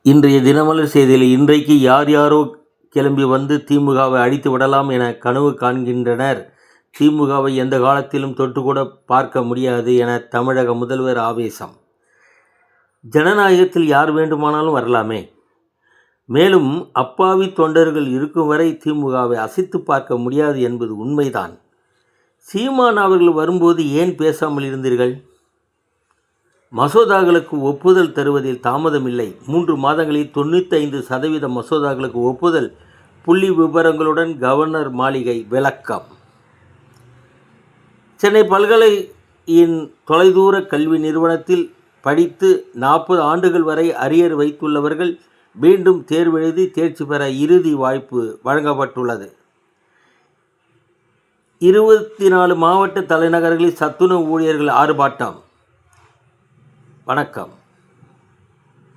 இன்றைய தினமலர் செய்தியில் இன்றைக்கு யார் யாரோ கிளம்பி வந்து திமுகவை அழித்து விடலாம் என கனவு காண்கின்றனர். திமுகவை எந்த காலத்திலும் தொட்டுக்கூட பார்க்க முடியாது என தமிழக முதல்வர் ஆவேசம். ஜனநாயகத்தில் யார் வேண்டுமானாலும் வரலாமே. மேலும் அப்பாவி தொண்டர்கள் இருக்கும் வரை திமுகவை அசைத்து பார்க்க முடியாது என்பது உண்மைதான். சீமான் அவர்கள் வரும்போது ஏன் பேசாமல் இருந்தீர்கள்? மசோதாக்களுக்கு ஒப்புதல் தருவதில் தாமதமில்லை. 3 மாதங்களில் 95% மசோதாக்களுக்கு ஒப்புதல். புள்ளி விபரங்களுடன் கவர்னர் மாளிகை விளக்கம். சென்னை பல்கலையின் தொலைதூர கல்வி நிறுவனத்தில் படித்து 40 ஆண்டுகள் வரை அரியர் வைத்துள்ளவர்கள் மீண்டும் தேர்வெழுதி தேர்ச்சி பெற இறுதி வாய்ப்பு வழங்கப்பட்டுள்ளது. 24 மாவட்ட தலைநகர்களில் சத்துணவு ஊழியர்கள் ஆர்ப்பாட்டம். வணக்கம்.